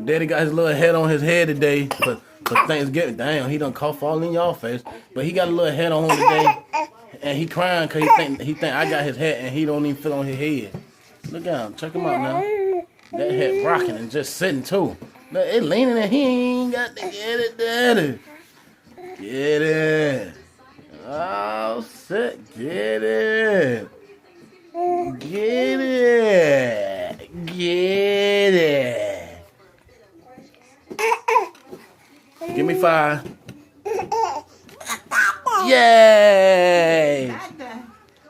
Daddy got his little head on his head today for Thanksgiving. Damn, he done cough all in y'all face. But he got a little head on him today. And he crying because he think I got his hat and he don't even fit on his head. Look at him. Check him out now. That head rocking and just sitting too. Look, it leaning and he ain't got to get it, Daddy. Get it. Oh, shit. Get it. Get it. Get it. Give me 5. Yay!